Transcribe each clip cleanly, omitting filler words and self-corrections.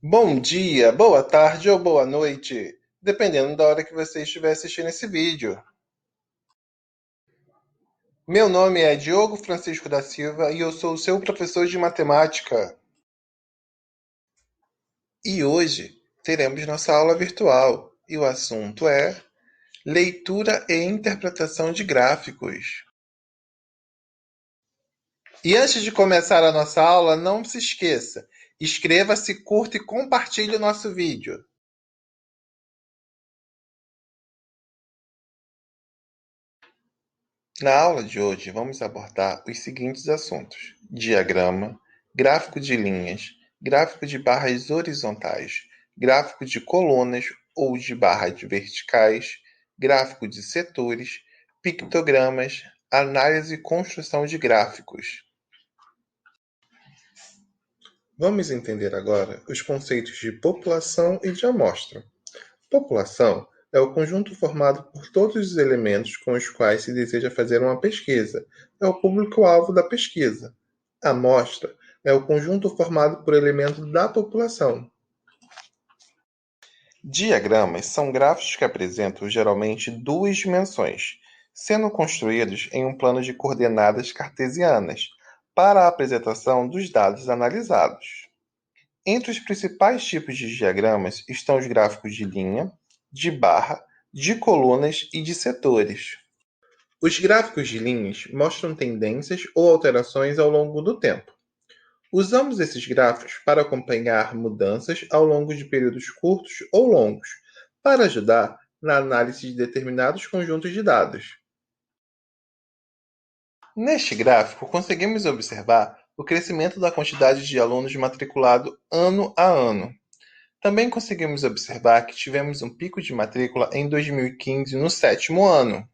Bom dia, boa tarde ou boa noite, dependendo da hora que você estiver assistindo esse vídeo. Meu nome é Diogo Francisco da Silva e eu sou o seu professor de matemática. E hoje teremos nossa aula virtual e o assunto é leitura e interpretação de gráficos. E antes de começar a nossa aula, não se esqueça, inscreva-se, curta e compartilhe o nosso vídeo. Na aula de hoje, vamos abordar os seguintes assuntos: diagrama, gráfico de linhas, gráfico de barras horizontais, gráfico de colunas ou de barras verticais, gráfico de setores, pictogramas, análise e construção de gráficos. Vamos entender agora os conceitos de população e de amostra. População é o conjunto formado por todos os elementos com os quais se deseja fazer uma pesquisa. É o público-alvo da pesquisa. Amostra é o conjunto formado por elementos da população. Diagramas são gráficos que apresentam geralmente duas dimensões, sendo construídos em um plano de coordenadas cartesianas, para a apresentação dos dados analisados. Entre os principais tipos de diagramas estão os gráficos de linha, de barra, de colunas e de setores. Os gráficos de linhas mostram tendências ou alterações ao longo do tempo. Usamos esses gráficos para acompanhar mudanças ao longo de períodos curtos ou longos, para ajudar na análise de determinados conjuntos de dados. Neste gráfico, conseguimos observar o crescimento da quantidade de alunos matriculados ano a ano. Também conseguimos observar que tivemos um pico de matrícula em 2015 no sétimo ano.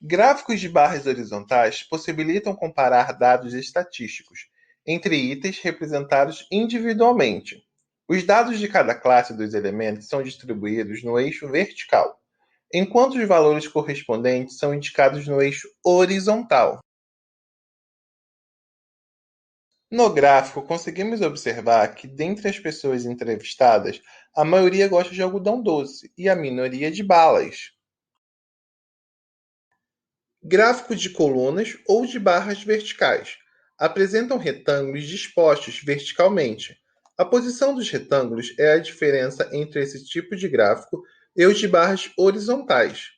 Gráficos de barras horizontais possibilitam comparar dados estatísticos entre itens representados individualmente. Os dados de cada classe dos elementos são distribuídos no eixo vertical, enquanto os valores correspondentes são indicados no eixo horizontal. No gráfico, conseguimos observar que, dentre as pessoas entrevistadas, a maioria gosta de algodão doce e a minoria de balas. Gráfico de colunas ou de barras verticais. Apresentam retângulos dispostos verticalmente. A posição dos retângulos é a diferença entre esse tipo de gráfico e os de barras horizontais.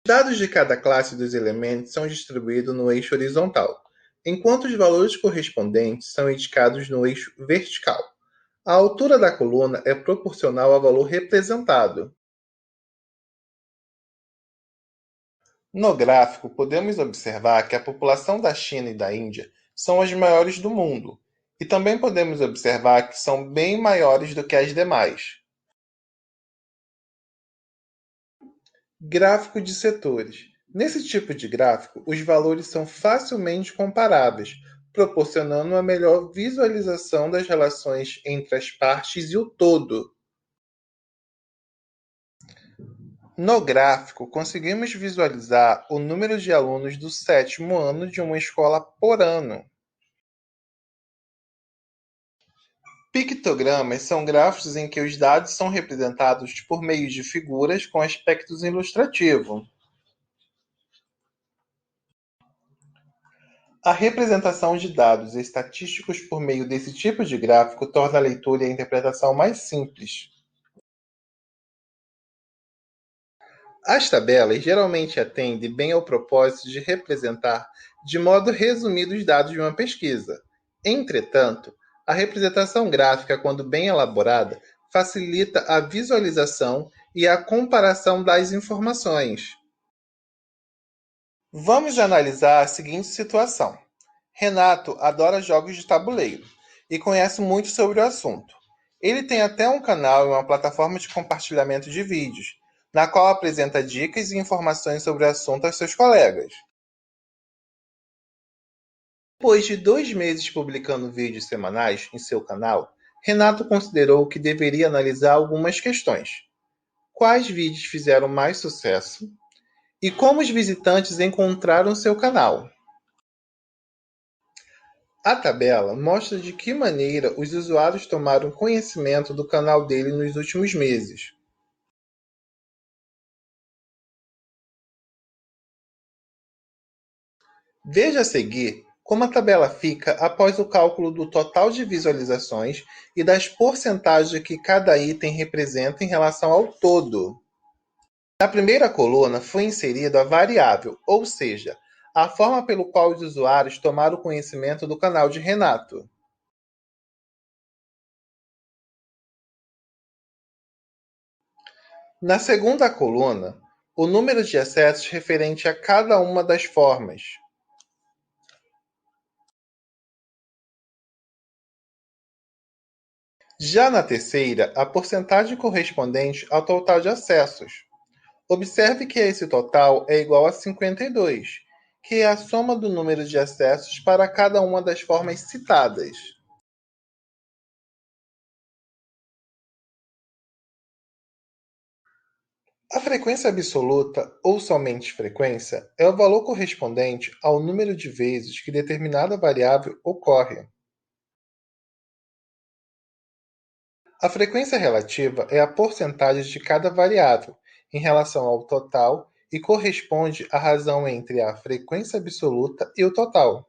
Os dados de cada classe dos elementos são distribuídos no eixo horizontal, enquanto os valores correspondentes são indicados no eixo vertical. A altura da coluna é proporcional ao valor representado. No gráfico, podemos observar que a população da China e da Índia são as maiores do mundo, e também podemos observar que são bem maiores do que as demais. Gráfico de setores. Nesse tipo de gráfico, os valores são facilmente comparáveis, proporcionando uma melhor visualização das relações entre as partes e o todo. No gráfico, conseguimos visualizar o número de alunos do sétimo ano de uma escola por ano. Pictogramas são gráficos em que os dados são representados por meio de figuras com aspectos ilustrativos. A representação de dados estatísticos por meio desse tipo de gráfico torna a leitura e a interpretação mais simples. As tabelas geralmente atendem bem ao propósito de representar de modo resumido os dados de uma pesquisa. Entretanto, a representação gráfica, quando bem elaborada, facilita a visualização e a comparação das informações. Vamos analisar a seguinte situação. Renato adora jogos de tabuleiro e conhece muito sobre o assunto. Ele tem até um canal e uma plataforma de compartilhamento de vídeos, na qual apresenta dicas e informações sobre o assunto aos seus colegas. Depois de 2 meses publicando vídeos semanais em seu canal, Renato considerou que deveria analisar algumas questões. Quais vídeos fizeram mais sucesso? E como os visitantes encontraram seu canal? A tabela mostra de que maneira os usuários tomaram conhecimento do canal dele nos últimos meses. Veja a seguir como a tabela fica após o cálculo do total de visualizações e das porcentagens que cada item representa em relação ao todo. Na primeira coluna foi inserida a variável, ou seja, a forma pelo qual os usuários tomaram conhecimento do canal de Renato. Na segunda coluna, o número de acessos referente a cada uma das formas. Já na terceira, a porcentagem correspondente ao total de acessos. Observe que esse total é igual a 52, que é a soma do número de acessos para cada uma das formas citadas. A frequência absoluta, ou somente frequência, é o valor correspondente ao número de vezes que determinada variável ocorre. A frequência relativa é a porcentagem de cada variável em relação ao total e corresponde à razão entre a frequência absoluta e o total.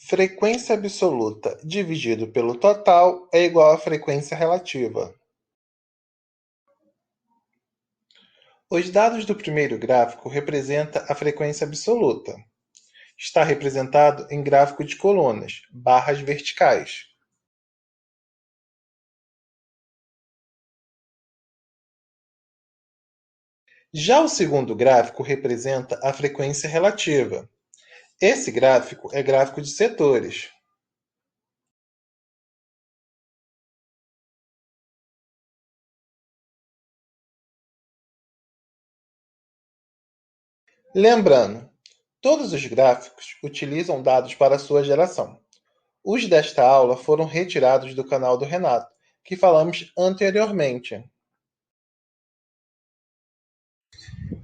Frequência absoluta dividido pelo total é igual à frequência relativa. Os dados do primeiro gráfico representam a frequência absoluta. Está representado em gráfico de colunas, barras verticais. Já o segundo gráfico representa a frequência relativa. Esse gráfico é gráfico de setores. Lembrando, todos os gráficos utilizam dados para sua geração. Os desta aula foram retirados do canal do Renato, que falamos anteriormente.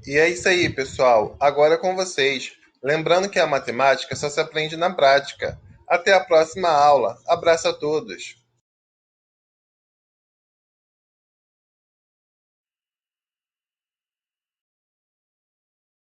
E é isso aí, pessoal. Agora é com vocês. Lembrando que a matemática só se aprende na prática. Até a próxima aula. Abraço a todos.